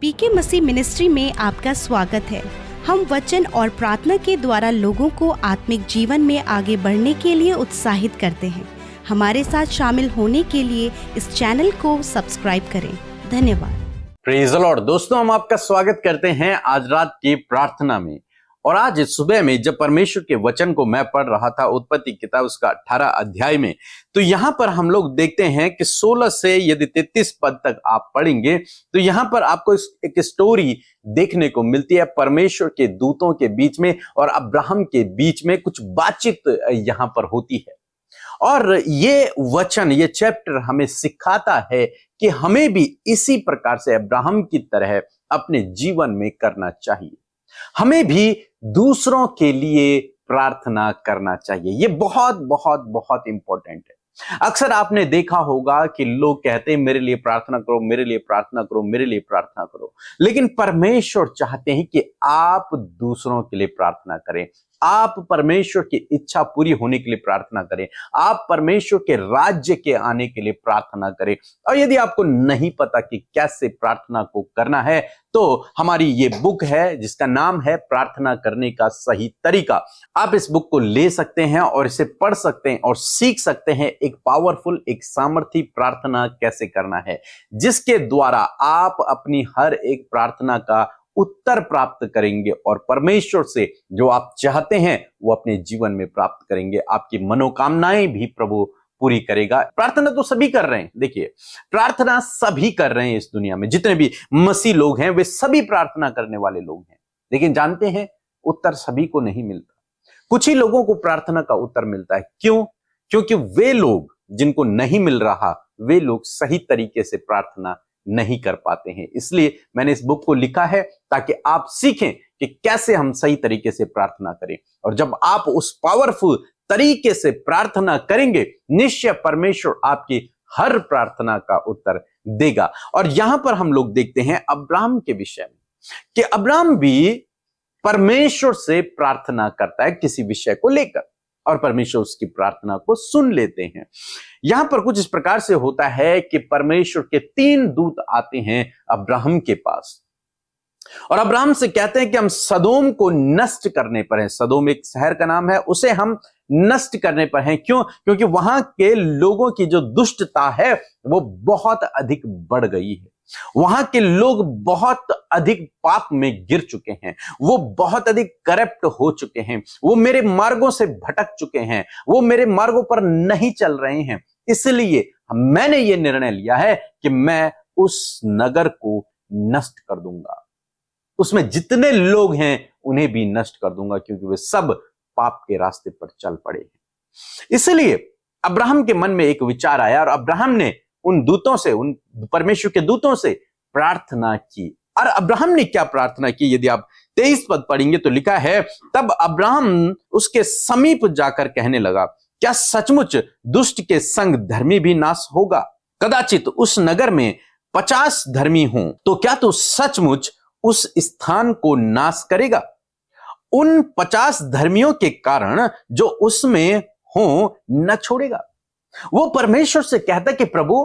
पीके मसीह ministry में आपका स्वागत है। हम वचन और प्रार्थना के द्वारा लोगों को आत्मिक जीवन में आगे बढ़ने के लिए उत्साहित करते हैं। हमारे साथ शामिल होने के लिए इस चैनल को सब्सक्राइब करें। धन्यवाद। Praise the Lord. दोस्तों, हम आपका स्वागत करते हैं आज रात की प्रार्थना में। और आज सुबह में जब परमेश्वर के वचन को मैं पढ़ रहा था, उत्पत्ति किताब उसका 18 अध्याय में, तो यहां पर हम लोग देखते हैं कि 16 से यदि 33 पद तक आप पढ़ेंगे तो यहां पर आपको एक स्टोरी देखने को मिलती है परमेश्वर के दूतों के बीच में और अब्राहम के बीच में कुछ बातचीत यहां पर होती है। और ये वचन, ये चैप्टर हमें सिखाता है कि हमें भी इसी प्रकार से अब्राहम की तरह अपने जीवन में करना चाहिए। हमें भी दूसरों के लिए प्रार्थना करना चाहिए। ये बहुत बहुत बहुत इंपॉर्टेंट है। अक्सर आपने देखा होगा कि लोग कहते हैं मेरे लिए प्रार्थना करो, मेरे लिए प्रार्थना करो, मेरे लिए प्रार्थना करो। लेकिन परमेश्वर चाहते हैं कि आप दूसरों के लिए प्रार्थना करें। आप परमेश्वर की इच्छा पूरी होने के लिए प्रार्थना करें। आप परमेश्वर के राज्य के आने के लिए प्रार्थना करें। और यदि आपको नहीं पता कि कैसे प्रार्थना को करना है, तो हमारी ये बुक है जिसका नाम है प्रार्थना करने का सही तरीका। आप इस बुक को ले सकते हैं और इसे पढ़ सकते हैं और सीख सकते हैं एक पावरफुल, एक सामर्थी प्रार्थना कैसे करना है, जिसके द्वारा आप अपनी हर एक प्रार्थना का उत्तर प्राप्त करेंगे और परमेश्वर से जो आप चाहते हैं वो अपने जीवन में प्राप्त करेंगे। आपकी मनोकामनाएं भी प्रभु पूरी करेगा। प्रार्थना तो सभी कर रहे हैं। देखिए, प्रार्थना सभी कर रहे हैं इस दुनिया में। जितने भी मसीह लोग हैं वे सभी प्रार्थना करने वाले लोग हैं। लेकिन जानते हैं, उत्तर सभी को नहीं मिलता। कुछ ही लोगों को प्रार्थना का उत्तर मिलता है। क्यों? क्योंकि वे लोग जिनको नहीं मिल रहा, वे लोग सही तरीके से प्रार्थना नहीं कर पाते हैं। इसलिए मैंने इस बुक को लिखा है ताकि आप सीखें कि कैसे हम सही तरीके से प्रार्थना करें। और जब आप उस पावरफुल तरीके से प्रार्थना करेंगे, निश्चय परमेश्वर आपकी हर प्रार्थना का उत्तर देगा। और यहां पर हम लोग देखते हैं अब्राहम के विषय में कि अब्राहम भी परमेश्वर से प्रार्थना करता है किसी विषय को लेकर, और परमेश्वर उसकी प्रार्थना को सुन लेते हैं। यहां पर कुछ इस प्रकार से होता है कि परमेश्वर के 3 दूत आते हैं अब्राहम के पास और अब्राहम से कहते हैं कि हम सदोम को नष्ट करने पर हैं। सदोम एक शहर का नाम है, उसे हम नष्ट करने पर हैं। क्यों? क्योंकि वहां के लोगों की जो दुष्टता है वो बहुत अधिक बढ़ गई है। वहां के लोग बहुत अधिक पाप में गिर चुके हैं। वो बहुत अधिक करप्ट हो चुके हैं। वो मेरे मार्गों से भटक चुके हैं। वो मेरे मार्गों पर नहीं चल रहे हैं। इसलिए मैंने ये निर्णय लिया है कि मैं उस नगर को नष्ट कर दूंगा। उसमें जितने लोग हैं उन्हें भी नष्ट कर दूंगा, क्योंकि वे सब पाप के रास्ते पर चल पड़े हैं। इसलिए अब्राहम के मन में एक विचार आया और अब्राहम ने उन दूतों से, उन परमेश्वर के दूतों से प्रार्थना की। और अब्राहम ने क्या प्रार्थना की? यदि आप 23 पद पढ़ेंगे तो लिखा है, तब अब्राहम उसके समीप जाकर कहने लगा, क्या सचमुच दुष्ट के संग धर्मी भी नाश होगा? कदाचित उस नगर में 50 धर्मी हों, तो क्या तू सचमुच उस स्थान को नाश करेगा? उन 50 धर्मियों के कारण जो उसमें हों न छोड़ेगा। वो परमेश्वर से कहता कि प्रभु,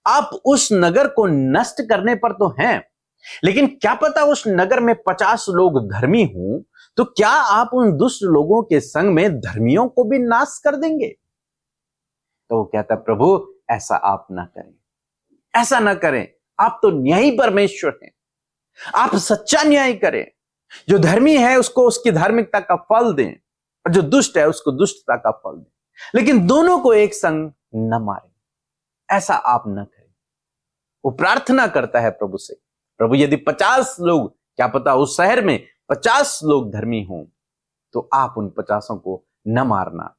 आप उस नगर को नष्ट करने पर तो हैं, लेकिन क्या पता उस नगर में 50 लोग धर्मी हों, तो क्या आप उन दुष्ट लोगों के संग में धर्मियों को भी नाश कर देंगे? तो वो कहता, प्रभु ऐसा आप ना करें, ऐसा ना करें। आप तो न्यायी परमेश्वर हैं। आप सच्चा न्याय करें। जो धर्मी है उसको उसकी धार्मिकता का फल दें और जो दुष्ट है उसको दुष्टता का फल दें, लेकिन दोनों को एक संग न मारें। ऐसा आप न करें। वो प्रार्थना करता है प्रभु से, प्रभु यदि 50 लोग, क्या पता उस शहर में 50 लोग धर्मी हों, तो आप उन 50 को न मारना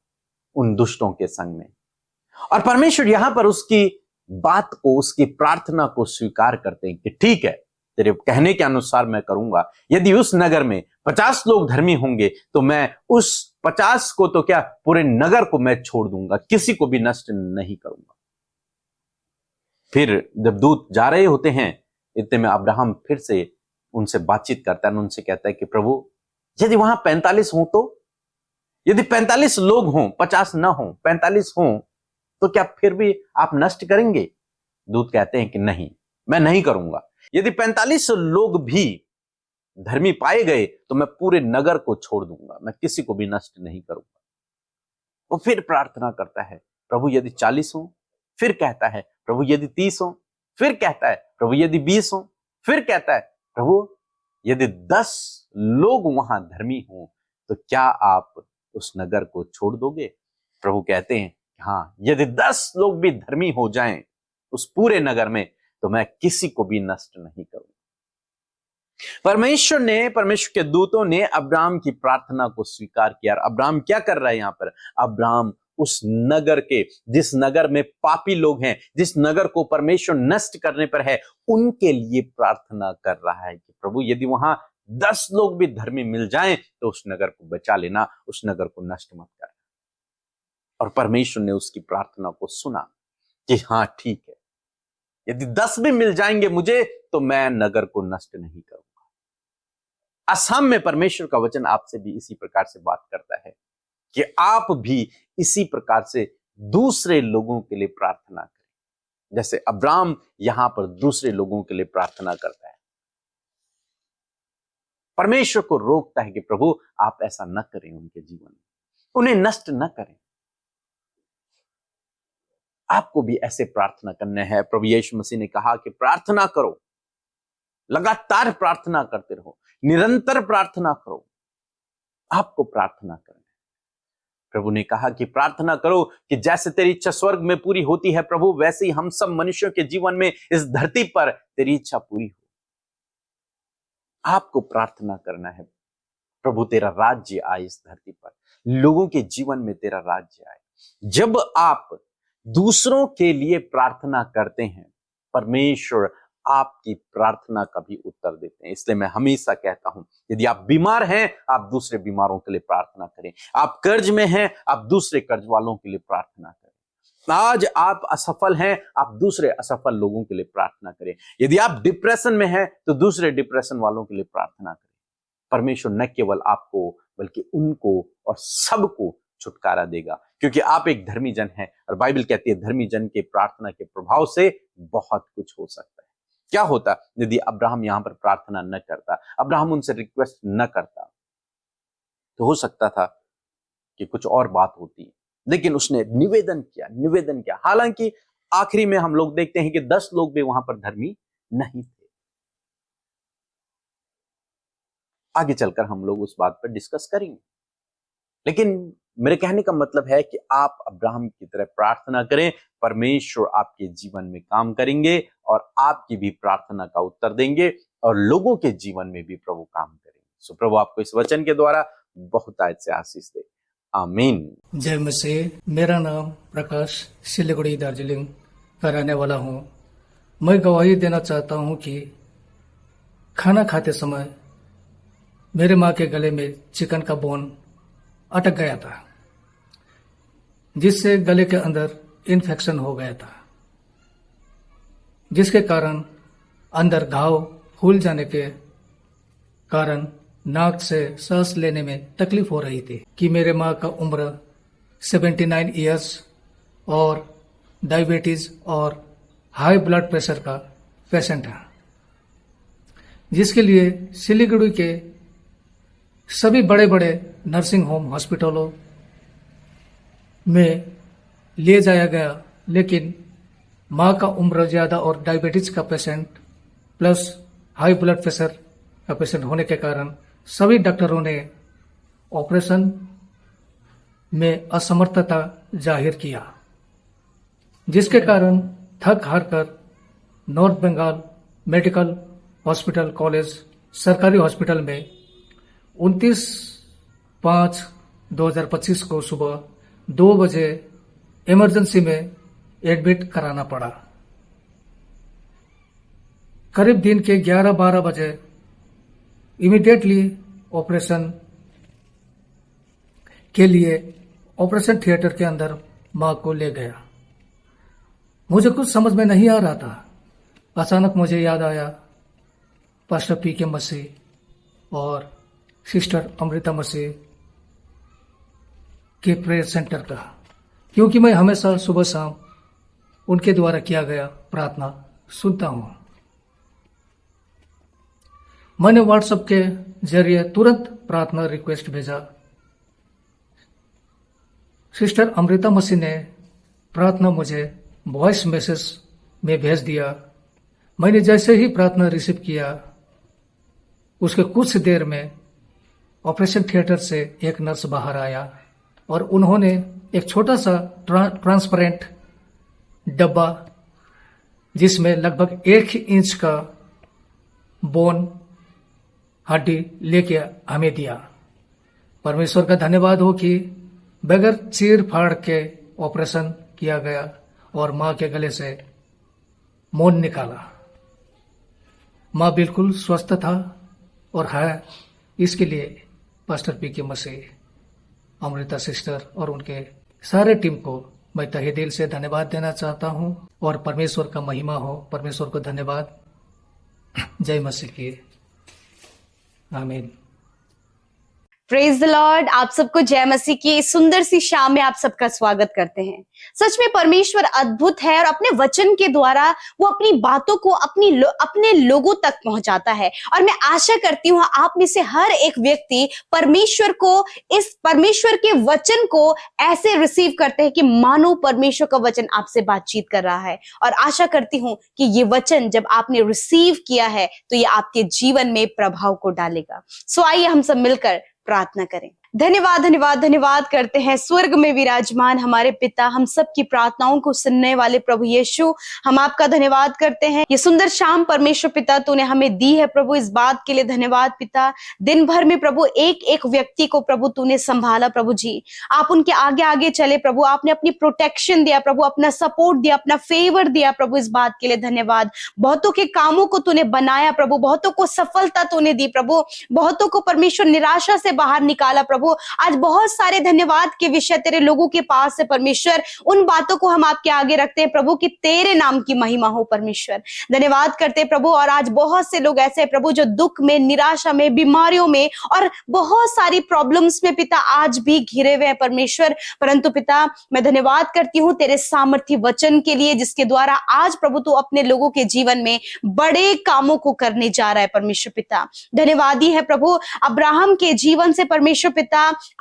उन दुष्टों के संग में। और परमेश्वर यहां पर उसकी बात को, उसकी प्रार्थना को स्वीकार करते हैं कि ठीक है, तेरे कहने के अनुसार मैं करूंगा। यदि उस नगर में 50 लोग धर्मी होंगे तो मैं उस 50 को तो क्या, पूरे नगर को मैं छोड़ दूंगा, किसी को भी नष्ट नहीं करूंगा। फिर जब दूत जा रहे होते हैं, इतने में अब्राहम फिर से उनसे बातचीत करता है, उनसे कहता है कि प्रभु यदि वहां 45 हों, तो यदि 45 लोग हों, 50 ना हों, 45 हों, तो क्या फिर भी आप नष्ट करेंगे? दूत कहते हैं कि नहीं, मैं नहीं करूंगा। यदि 45 लोग भी धर्मी पाए गए तो मैं पूरे नगर को छोड़ दूंगा, मैं किसी को भी नष्ट नहीं करूंगा। वो फिर प्रार्थना करता है, प्रभु यदि 40 हो, फिर कहता है प्रभु यदि 30 हो, फिर कहता है प्रभु यदि 20 हो, फिर कहता है प्रभु यदि 10 लोग वहां धर्मी हो तो क्या आप उस नगर को छोड़ दोगे? प्रभु कहते हैं हाँ, यदि 10 लोग भी धर्मी हो जाएं उस पूरे नगर में तो मैं किसी को भी नष्ट नहीं करूंगा। परमेश्वर के दूतों ने अब्राहम की प्रार्थना को स्वीकार किया। अब्राहम क्या कर रहा है यहां पर? अब्राहम उस नगर के, जिस नगर में पापी लोग हैं, जिस नगर को परमेश्वर नष्ट करने पर है, उनके लिए प्रार्थना कर रहा है कि प्रभु यदि वहां 10 लोग भी धर्मी मिल जाएं तो उस नगर को बचा लेना, उस नगर को नष्ट मत करना। और परमेश्वर ने उसकी प्रार्थना को सुना कि हाँ ठीक है, यदि 10 भी मिल जाएंगे मुझे तो मैं नगर को नष्ट नहीं करूंगा। असम में परमेश्वर का वचन आपसे भी इसी प्रकार से बात करता है कि आप भी इसी प्रकार से दूसरे लोगों के लिए प्रार्थना करें, जैसे अब्राहम यहां पर दूसरे लोगों के लिए प्रार्थना करता है। परमेश्वर को रोकता है कि प्रभु आप ऐसा न करें, उनके जीवन में उन्हें नष्ट न करें। आपको भी ऐसे प्रार्थना करना है। प्रभु यीशु मसीह ने कहा कि प्रार्थना करो, लगातार प्रार्थना करते रहो, निरंतर प्रार्थना करो। आपको प्रार्थना करना है। प्रभु ने कहा कि प्रार्थना करो कि जैसे तेरी इच्छा स्वर्ग में पूरी होती है प्रभु, वैसे ही हम सब मनुष्यों के जीवन में इस धरती पर तेरी इच्छा पूरी हो। आपको प्रार्थना करना है, प्रभु तेरा राज्य आए इस धरती पर, लोगों के जीवन में तेरा राज्य आए। जब आप दूसरों के लिए प्रार्थना करते हैं, परमेश्वर आपकी प्रार्थना का भी उत्तर देते हैं। इसलिए मैं हमेशा कहता हूं, यदि आप बीमार हैं आप दूसरे बीमारों के लिए प्रार्थना करें, आप कर्ज में हैं आप दूसरे कर्ज वालों के लिए प्रार्थना करें, आज आप असफल हैं आप दूसरे असफल लोगों के लिए प्रार्थना करें, यदि आप डिप्रेशन में हैं तो दूसरे डिप्रेशन वालों के लिए प्रार्थना करें। परमेश्वर न केवल आपको बल्कि उनको और सबको छुटकारा देगा, क्योंकि आप एक धर्मी जन हैं और बाइबल कहती है धर्मी जन के प्रार्थना के प्रभाव से बहुत कुछ हो सकता है। क्या होता यदि अब्राहम यहां पर प्रार्थना न करता, अब्राहम उनसे रिक्वेस्ट न करता, तो हो सकता था कि कुछ और बात होती, लेकिन उसने निवेदन किया। हालांकि आखिरी में हम लोग देखते हैं कि 10 लोग भी वहां पर धर्मी नहीं थे। आगे चलकर हम लोग उस बात पर डिस्कस करेंगे, लेकिन मेरे कहने का मतलब है कि आप अब्राहम की तरह प्रार्थना करें, परमेश्वर आपके जीवन में काम करेंगे और आपकी भी प्रार्थना का उत्तर देंगे और लोगों के जीवन में भी प्रभु काम करेंगे। सो प्रभु आपको इस वचन के द्वारा बहुत आयत से आशीष दे। आमीन। जय मसीह। मेरा नाम प्रकाश, सिलीगुड़ी दार्जिलिंग का रहने वाला हूँ। मैं गवाही देना चाहता हूँ कि खाना खाते समय मेरे माँ के गले में चिकन का बोन अटक गया था, जिससे गले के अंदर इन्फेक्शन हो गया था, जिसके कारण अंदर घाव फूल जाने के कारण नाक से सांस लेने में तकलीफ हो रही थी। कि मेरे माँ का उम्र 79 इयर्स और डायबिटीज और हाई ब्लड प्रेशर का पेशेंट है, जिसके लिए सिलीगुड़ी के सभी बड़े बड़े नर्सिंग होम हॉस्पिटलों में ले जाया गया, लेकिन माँ का उम्र ज़्यादा और डायबिटीज का patient plus high blood pressure का पेशेंट होने के कारण सभी डॉक्टरों ने ऑपरेशन में असमर्थता जाहिर किया, जिसके कारण थक हार कर North Bengal medical hospital college सरकारी हॉस्पिटल में 29/5/2025 को सुबह 2 बजे इमरजेंसी में एडमिट कराना पड़ा। करीब दिन के 11-12 बजे इमीडिएटली ऑपरेशन के लिए ऑपरेशन थिएटर के अंदर मां को ले गया। मुझे कुछ समझ में नहीं आ रहा था। अचानक मुझे याद आया पास्टर पी.के. मसीह और सिस्टर अमृता मसीह के प्रेयर सेंटर का, क्योंकि मैं हमेशा सुबह शाम उनके द्वारा किया गया प्रार्थना सुनता हूं। मैंने व्हाट्सएप के जरिए तुरंत प्रार्थना रिक्वेस्ट भेजा। सिस्टर अमृता मसीह ने प्रार्थना मुझे वॉइस मैसेज में भेज दिया। मैंने जैसे ही प्रार्थना रिसीव किया, उसके कुछ देर में ऑपरेशन थिएटर से एक नर्स बाहर आया और उन्होंने एक छोटा सा ट्रांसपेरेंट डब्बा जिसमें लगभग 1 इंच का बोन हड्डी लेके हमें दिया। परमेश्वर का धन्यवाद हो कि बगैर चीर फाड़ के ऑपरेशन किया गया और मां के गले से मोन निकाला। मां बिल्कुल स्वस्थ था और है। इसके लिए पास्टर पी.के. मसीह, अमृता सिस्टर और उनके सारे टीम को मैं तहे दिल से धन्यवाद देना चाहता हूं और परमेश्वर का महिमा हो। परमेश्वर को धन्यवाद। जय मसीह की। आमीन। Praise the Lord. आप सबको जय मसीह की इस सुंदर सी शाम में आप सबका स्वागत करते हैं। सच में परमेश्वर अद्भुत है और अपने वचन के द्वारा वो अपनी बातों को अपने लोगों तक पहुंचाता है। और मैं आशा करती हूं आप में से हर एक व्यक्ति परमेश्वर के वचन को ऐसे रिसीव करते हैं कि मानो परमेश्वर का वचन आपसे बातचीत कर रहा है। और आशा करती हूं कि ये वचन जब आपने रिसीव किया है तो ये आपके जीवन में प्रभाव को डालेगा। सो आइए हम सब मिलकर प्रार्थना करें। धन्यवाद धन्यवाद धन्यवाद करते हैं स्वर्ग में विराजमान हमारे पिता, हम सब की प्रार्थनाओं को सुनने वाले प्रभु यीशु, हम आपका धन्यवाद करते हैं। ये सुंदर शाम परमेश्वर पिता तूने हमें दी है प्रभु, इस बात के लिए धन्यवाद पिता। दिन भर में प्रभु एक एक व्यक्ति को प्रभु तूने संभाला प्रभु जी, आप उनके आगे आगे चले प्रभु, आपने अपनी प्रोटेक्शन दिया प्रभु, अपना सपोर्ट दिया, अपना फेवर दिया प्रभु, इस बात के लिए धन्यवाद। बहुतों के कामों को तूने बनाया प्रभु, बहुतों को सफलता तूने दी प्रभु, बहुतों को परमेश्वर निराशा से बाहर निकाला प्रभु। आज बहुत सारे धन्यवाद के विषय तेरे लोगों के पास है परमेश्वर, उन बातों को हम आपके आगे रखते हैं प्रभु कि तेरे नाम की महिमा हो परमेश्वर। धन्यवाद करते हैं प्रभु। और आज बहुत से लोग ऐसे हैं प्रभु जो दुख में, निराशा में, बीमारियों में और बहुत सारी प्रॉब्लम्स में पिता आज भी घिरे हुए हैं परमेश्वर। परंतु पिता मैं धन्यवाद करती हूँ तेरे सामर्थ्य वचन के लिए, जिसके द्वारा आज प्रभु तू अपने लोगों के जीवन में बड़े कामों को करने जा रहा है परमेश्वर पिता। धन्यवादी है प्रभु अब्राहम के जीवन से परमेश्वर पिता,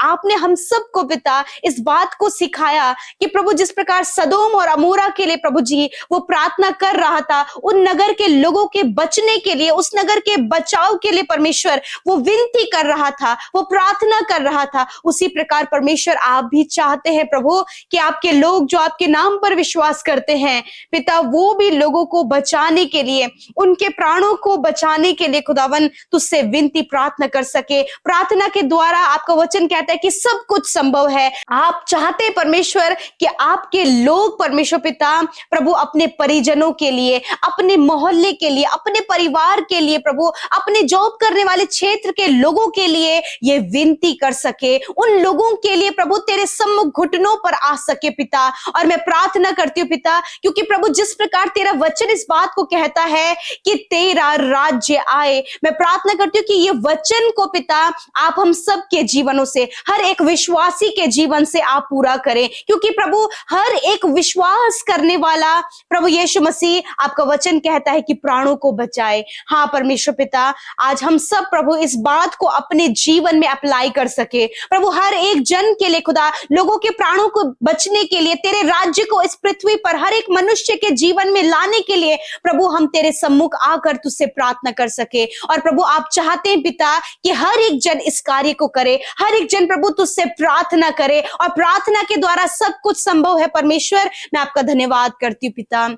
आपने हम सबको पिता इस बात को सिखाया कि प्रभु जिस प्रकार सदोम और अमोरा के लिए प्रभु जी वो प्रार्थना कर रहा था, उन नगर के लोगों के बचने के लिए, उस नगर के बचाव के लिए परमेश्वर वो विनती कर रहा था, वो प्रार्थना कर रहा था। उसी प्रकार परमेश्वर आप भी चाहते हैं प्रभु कि आपके लोग जो आपके नाम पर विश्वास करते हैं पिता, वो भी लोगों को बचाने के लिए, उनके प्राणों को बचाने के लिए खुदावन तुझसे विनती प्रार्थना कर सके। प्रार्थना के द्वारा आपका वचन कहता है कि सब कुछ संभव है। आप चाहते हैं परमेश्वर कि आपके लोग परमेश्वर पिता प्रभु अपने परिजनों के लिए, अपने मोहल्ले के लिए, अपने परिवार के लिए प्रभु, अपने जॉब करने वाले क्षेत्र के लोगों के लिए ये विनती कर सके, उन लोगों के लिए प्रभु तेरे सम्मुख घुटनों पर आ सके पिता। और मैं प्रार्थना करती हूँ पिता, क्योंकि प्रभु जिस प्रकार तेरा वचन इस बात को कहता है कि तेरा राज्य आए, मैं प्रार्थना करती हूँ कि ये वचन को पिता आप हम सब के जीवनों से, हर एक विश्वासी के जीवन से आप पूरा करें, क्योंकि प्रभु हर एक विश्वास करने वाला प्रभु यीशु मसीह आपका वचन कहता है कि प्राणों को बचाए। हाँ परमेश्वर पिता, आज हम सब प्रभु इस बात को अपने जीवन में अप्लाई कर सके प्रभु, हर एक जन के लिए खुदा, लोगों के प्राणों को बचने के लिए, तेरे राज्य को इस पृथ्वी पर हर एक मनुष्य के जीवन में लाने के लिए प्रभु हम तेरे सम्मुख आकर तुझसे प्रार्थना कर सके। और प्रभु आप चाहते हैं पिता कि हर एक जन इस कार्य को करे, हर एक जन प्रभु तुझसे प्रार्थना करे, और प्रार्थना के द्वारा सब कुछ संभव है परमेश्वर। मैं आपका धन्यवाद करती हूँ पिता।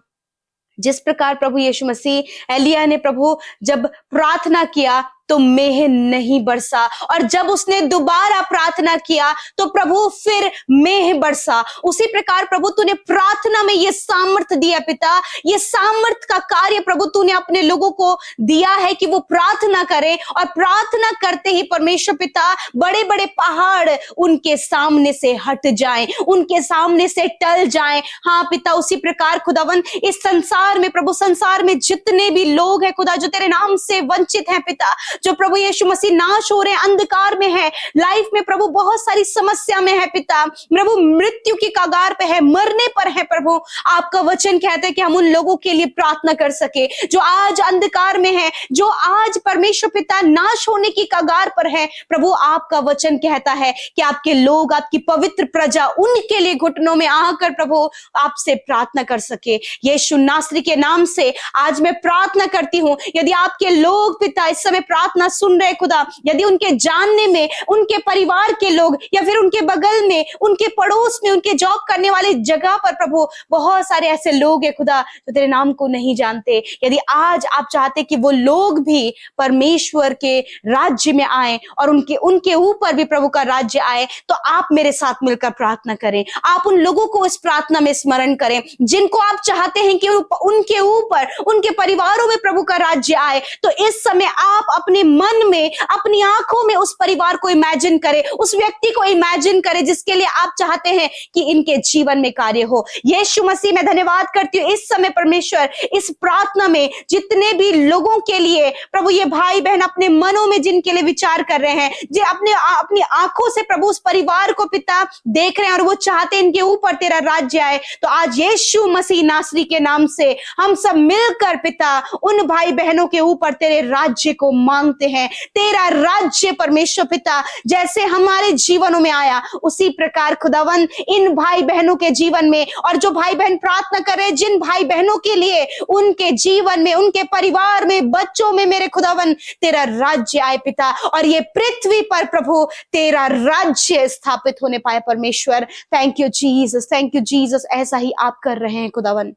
जिस प्रकार प्रभु यीशु मसीह एलिया ने प्रभु जब प्रार्थना किया तो मेह नहीं बरसा, और जब उसने दोबारा प्रार्थना किया तो प्रभु फिर मेह बरसा। उसी प्रकार प्रभु तूने प्रार्थना में ये सामर्थ दिया पिता, ये सामर्थ का कार्य प्रभु तूने अपने लोगों को दिया है कि वो प्रार्थना करें, और प्रार्थना करते ही परमेश्वर पिता बड़े बड़े पहाड़ उनके सामने से हट जाएं, उनके सामने से टल जाएं। हाँ पिता, उसी प्रकार खुदावन इस संसार में प्रभु, संसार में जितने भी लोग हैं खुदा जो तेरे नाम से वंचित हैं पिता, जो प्रभु यीशु मसीह नाश हो रहे हैं, अंधकार में है, लाइफ में प्रभु बहुत सारी समस्या में है पिता, प्रभु मृत्यु की कगार पे है, मरने पर है प्रभु, आपका वचन कहता है कि हम उन लोगों के लिए प्रार्थना कर सके जो आज अंधकार में है, जो आज परमेश्वर पिता नाश होने की कगार पर है। प्रभु आपका वचन कहता है कि आपके लोग, आपकी पवित्र प्रजा उनके लिए घुटनों में आकर प्रभु आपसे प्रार्थना कर सके। यीशु नासरी के नाम से आज मैं प्रार्थना करती हूं, यदि आपके लोग पिता इस समय प्रार्थना सुन रहे खुदा, यदि उनके जानने में, उनके परिवार के लोग या फिर उनके बगल में, उनके पड़ोस में, उनके जॉब करने वाले जगह पर प्रभु बहुत सारे ऐसे लोग हैं खुदा जो तेरे नाम को नहीं जानते, यदि आज आप चाहते कि वो लोग भी परमेश्वर के राज्य में आए और उनके ऊपर भी प्रभु का राज्य आए, तो आप मेरे साथ मिलकर प्रार्थना करें। आप उन लोगों को इस प्रार्थना में स्मरण करें जिनको आप चाहते हैं कि उनके ऊपर, उनके परिवारों में प्रभु का राज्य आए। तो इस समय आप अपने मन में, अपनी आंखों में उस परिवार को इमेजिन करें, उस व्यक्ति को इमेजिन करें जिसके लिए आप चाहते हैं कि इनके जीवन में कार्य हो। यीशु मसीह मैं धन्यवाद करती हूँ इस समय परमेश्वर, इस प्रार्थना में जितने भी लोगों के लिए प्रभु ये भाई बहन अपने मनों में जिनके लिए विचार कर रहे हैं, जो अपनी आंखों से प्रभु उस परिवार को पिता देख रहे हैं और वो चाहते हैं इनके ऊपर तेरा राज्य आए, तो आज यीशु मसीह नासरी के नाम से हम सब मिलकर पिता उन भाई बहनों के ऊपर तेरे राज्य को मांगते हैं। तेरा राज्य परमेश्वर पिता जैसे हमारे जीवनों में आया उसी प्रकार खुदावन इन भाई बहनों के जीवन में, और जो भाई बहन प्रार्थना करे जिन भाई बहनों के लिए उनके जीवन में, उनके परिवार में, बच्चों में मेरे खुदावन तेरा राज्य आए पिता, और ये पृथ्वी पर प्रभु तेरा राज्य स्थापित होने पाए परमेश्वर। Thank you Jesus, thank you Jesus, ऐसा ही आप कर रहे हैं खुदावन।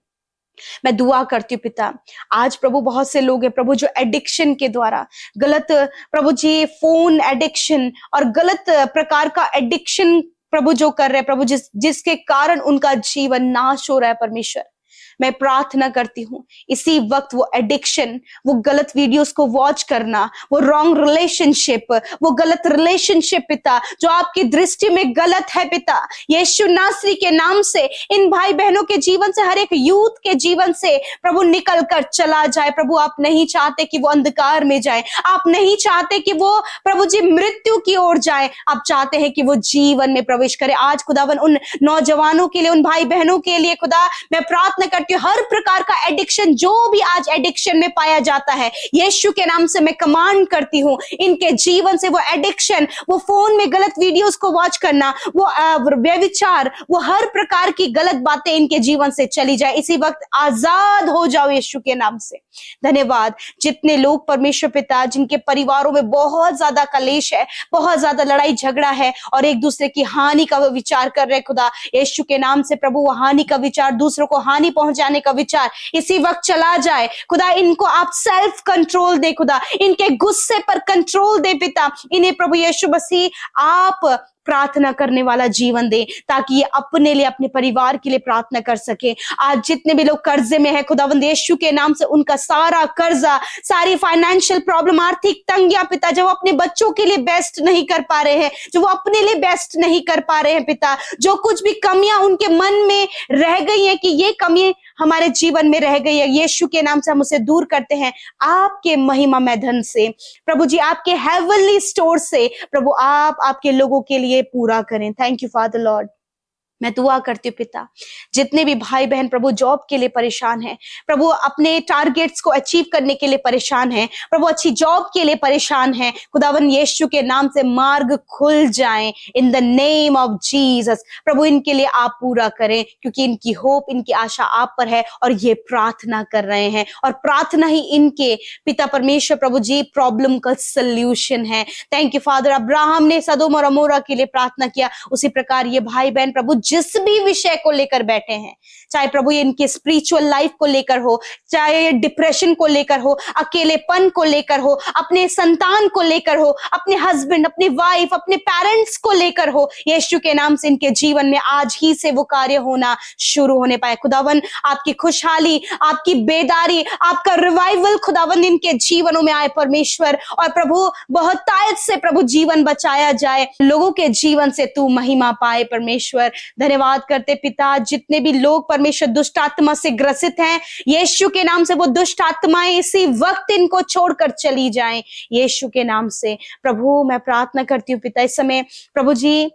मैं दुआ करती हूँ पिता, आज प्रभु बहुत से लोग हैं प्रभु जो एडिक्शन के द्वारा, गलत प्रभु जी फोन एडिक्शन और गलत प्रकार का एडिक्शन प्रभु जो कर रहे हैं प्रभु, जिसके कारण उनका जीवन नाश हो रहा है परमेश्वर। मैं प्रार्थना करती हूँ इसी वक्त वो एडिक्शन, वो गलत वीडियोस को वॉच करना, वो रॉन्ग रिलेशनशिप, वो गलत रिलेशनशिप पिता जो आपकी दृष्टि में गलत है पिता, यीशु नासरी के नाम से इन भाई बहनों के जीवन से, हर एक यूथ के जीवन से प्रभु निकल कर चला जाए। प्रभु आप नहीं चाहते कि वो अंधकार में जाए, आप नहीं चाहते कि वो प्रभु जी मृत्यु की ओर जाए, आप चाहते हैं कि वो जीवन में प्रवेश करे। आज खुदावन उन नौजवानों के लिए, उन भाई बहनों के लिए खुदा मैं प्रार्थना करती हूँ, हर प्रकार का एडिक्शन जो भी आज एडिक्शन में पाया जाता है, यीशु के नाम से मैं कमांड करती हूँ इनके जीवन से वो एडिक्शन, वो फोन में गलत वीडियोस को वॉच करना, वो व्यभिचार, वो हर प्रकार की गलत बातें इनके जीवन से चली जाए। इसी वक्त आजाद हो जाओ यीशु के नाम से। धन्यवाद। जितने लोग परमेश्वर पिता जिनके परिवारों में बहुत ज्यादा कलेश है, बहुत ज्यादा लड़ाई झगड़ा है और एक दूसरे की हानि का वो विचार कर रहे खुदा, यीशु के नाम से प्रभु वो हानि का विचार, दूसरों को हानि पहुंचाने का विचार इसी वक्त चला जाए खुदा। इनको आप सेल्फ कंट्रोल दे खुदा, इनके गुस्से पर कंट्रोल दे पिता, इन्हें प्रभु यीशु मसीह आप प्रार्थना करने वाला जीवन दे ताकि ये अपने लिए, अपने परिवार के लिए प्रार्थना कर सके। आज जितने भी लोग कर्जे में है खुदावंद यीशु के नाम से उनका सारा कर्जा, सारी फाइनेंशियल प्रॉब्लम, आर्थिक तंगियां पिता, जो अपने बच्चों के लिए बेस्ट नहीं कर पा रहे हैं, जो वो अपने लिए बेस्ट नहीं कर पा रहे हैं पिता, जो कुछ भी कमियां उनके मन में रह गई हैं कि ये कमी हमारे जीवन में रह गई है, यीशु के नाम से हम उसे दूर करते हैं आपके महिमामय धन से प्रभु जी, आपके हेवनली स्टोर से प्रभु आप आपके लोगों के लिए पूरा करें। Thank you father Lord. मैं दुआ करती हूँ पिता, जितने भी भाई बहन प्रभु जॉब के लिए परेशान हैं, प्रभु अपने टारगेट्स को अचीव करने के लिए परेशान हैं, प्रभु अच्छी जॉब के लिए परेशान हैं, खुदावन यीशु के नाम से मार्ग खुल जाएं in the name of Jesus. प्रभु इनके लिए आप पूरा करें क्योंकि इनकी होप, इनकी आशा आप पर है और ये प्रार्थना कर रहे हैं और प्रार्थना ही इनके पिता परमेश्वर प्रभु जी प्रॉब्लम का सल्यूशन है। Thank you father. अब्राहम ने सदोम और अमोरा के लिए प्रार्थना किया, उसी प्रकार ये भाई बहन प्रभु जिस भी विषय को लेकर बैठे हैं, चाहे प्रभु ये इनके स्पिरिचुअल लाइफ को लेकर हो, चाहे डिप्रेशन को लेकर हो, अकेलेपन को लेकर हो, अपने संतान को लेकर हो, अपने हस्बैंड, अपनी वाइफ, अपने पेरेंट्स को लेकर हो, यीशु के नाम से इनके जीवन में आज ही से वो कार्य होना शुरू होने पाए। खुदावन आपकी खुशहाली, आपकी बेदारी, आपका रिवाइवल खुदावन इनके जीवनों में आए परमेश्वर, और प्रभु बहुतायत से प्रभु जीवन बचाया जाए, लोगों के जीवन से तू महिमा पाए परमेश्वर। धन्यवाद करते पिता, जितने भी लोग परमेश्वर दुष्ट आत्मा से ग्रसित हैं, यीशु के नाम से वो दुष्ट आत्माएं इसी वक्त इनको छोड़कर चली जाएं, यीशु के नाम से। प्रभु मैं प्रार्थना करती हूँ पिता, इस समय प्रभु जी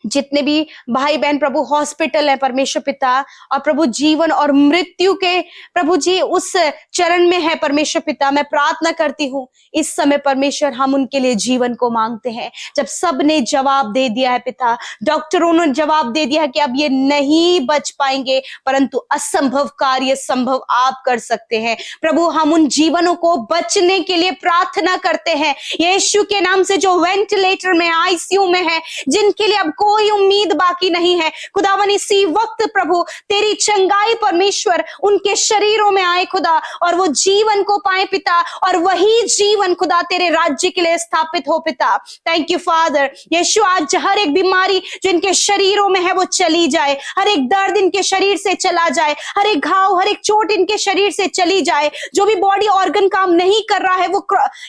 जितने भी भाई बहन प्रभु हॉस्पिटल है परमेश्वर पिता, और प्रभु जीवन और मृत्यु के प्रभु जी उस चरण में है परमेश्वर पिता, मैं प्रार्थना करती हूँ इस समय परमेश्वर हम उनके लिए जीवन को मांगते हैं। जब सब ने जवाब दे दिया है पिता, डॉक्टरों ने जवाब दे दिया है कि अब ये नहीं बच पाएंगे, परंतु असंभव कार्य संभव आप कर सकते हैं। प्रभु हम उन जीवनों को बचने के लिए प्रार्थना करते हैं यीशु के नाम से, जो वेंटिलेटर में आईसीयू में है, जिनके लिए अब कोई उम्मीद बाकी नहीं है। खुदावन इसी वक्त प्रभु तेरी चंगाई परमेश्वर उनके शरीरों में आए खुदा, और वो जीवन को पाए पिता, और वही जीवन खुदा तेरे राज्य के लिए स्थापित हो पिता। Thank you father. यीशु आज हर एक बीमारी जो इनके शरीरों में है वो चली जाए, हर एक दर्द इनके शरीर से चला जाए, हर एक घाव हर एक चोट इनके शरीर से चली जाए। जो भी बॉडी ऑर्गन काम नहीं कर रहा है वो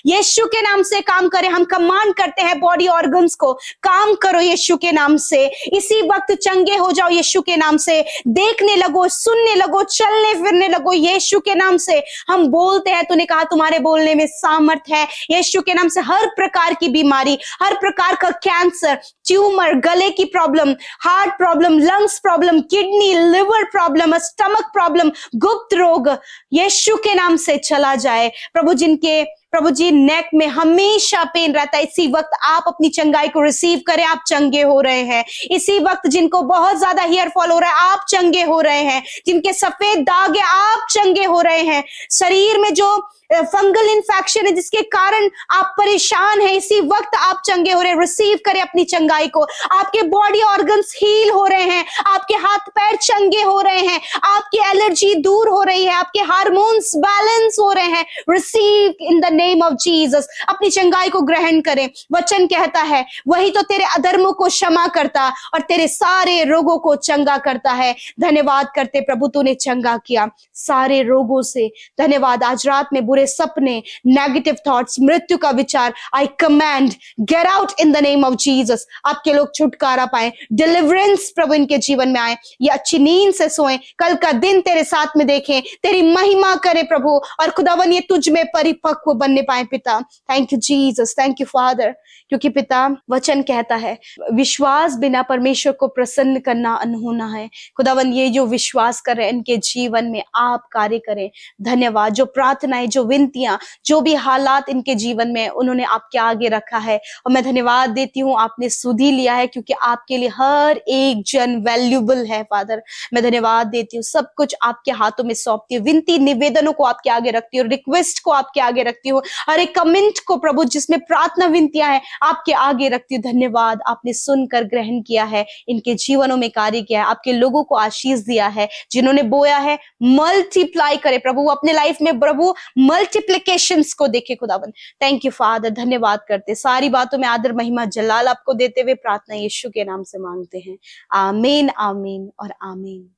यीशु के नाम से काम करे। हम कमांड करते हैं बॉडी ऑर्गन्स को, काम करो यीशु के नाम से, इसी वक्त चंगे हो जाओ यीशु के नाम से, देखने लगो, सुनने लगो, चलने फिरने लगो यीशु के नाम से। हम बोलते हैं, तूने कहा तुम्हारे बोलने में सामर्थ है। यीशु के नाम से हर प्रकार की बीमारी, हर प्रकार का कैंसर, ट्यूमर, गले की problem, heart problem, lungs problem, kidney, liver problem, stomach problem, गुप्त रोग यीशु के नाम से चला जाए। प्रभु जिनके प्रभु जी नेक में हमेशा पेन रहता है, इसी वक्त आप अपनी चंगाई को रिसीव करें, आप चंगे हो रहे हैं। इसी वक्त जिनको बहुत ज्यादा हेयर फॉल हो रहा है आप चंगे हो रहे हैं, जिनके सफेद दाग है आप चंगे हो रहे हैं, शरीर में जो फंगल इन्फेक्शन है जिसके कारण आप परेशान हैं, इसी वक्त आप चंगे हो रहे हैं। रिसीव करें अपनी चंगाई को। आपके बॉडी ऑर्गन्स हील हो रहे हैं, आपके हाथ पैर चंगे हो रहे हैं, आपकी एलर्जी दूर हो रही है, आपके हार्मोन्स बैलेंस हो रहे हैं। Receive in the name of Jesus. अपनी चंगाई को ग्रहण करें। वचन कहता है वही तो तेरे अधर्मों को क्षमा करता और तेरे सारे रोगों को चंगा करता है। धन्यवाद करते प्रभु, तूने चंगा किया सारे रोगों से। धन्यवाद। आज रात में सपने, नेगेटिव थॉट्स, मृत्यु का विचार, आई command get out in the name of Jesus. आपके लोग छुटकारा पाए, डिलीवरेंस प्रभु इनके जीवन में आए, ये अच्छी नींद से सोएं, कल का दिन तेरे साथ में देखें, तेरी महिमा करे प्रभु, और खुदावन ये तुझ में परिपक्व बनने पाए पिता। Thank you Jesus, thank you father, क्योंकि पिता वचन कहता है विश्वास बिना परमेश्वर को प्रसन्न करना अनहोना है। खुदावन ये जो विश्वास कर रहे हैं इनके जीवन में आप कार्य करें। धन्यवाद। जो प्रार्थनाएं, जो विनतियां, जो भी हालात इनके जीवन में उन्होंने आपके आगे रखा है, और मैं धन्यवाद देती हूँ आपने सुधी लिया है, क्योंकि आपके लिए हर एक जन वैल्यूबल है फादर। मैं धन्यवाद देती हूँ, सब कुछ आपके हाथों में सौंपती हूँ, विनती निवेदनों को आपके आगे रखती हूँ, रिक्वेस्ट को आपके आगे रखती हूँ, हर एक कमेंट को प्रभु जिसमें प्रार्थना विनतियां हैं आपके आगे रखती हूँ। धन्यवाद, आपने सुनकर ग्रहण किया है, इनके जीवनों में कार्य किया है, आपके लोगों को आशीष दिया है, जिन्होंने बोया है मल्टीप्लाई करे प्रभु, अपने लाइफ में प्रभु मल्टीप्लिकेशंस को देखे खुदावन। Thank you father. धन्यवाद करते, सारी बातों में आदर महिमा जलाल आपको देते हुए प्रार्थना यीशु के नाम से मांगते हैं। आमीन, आमीन और आमीन।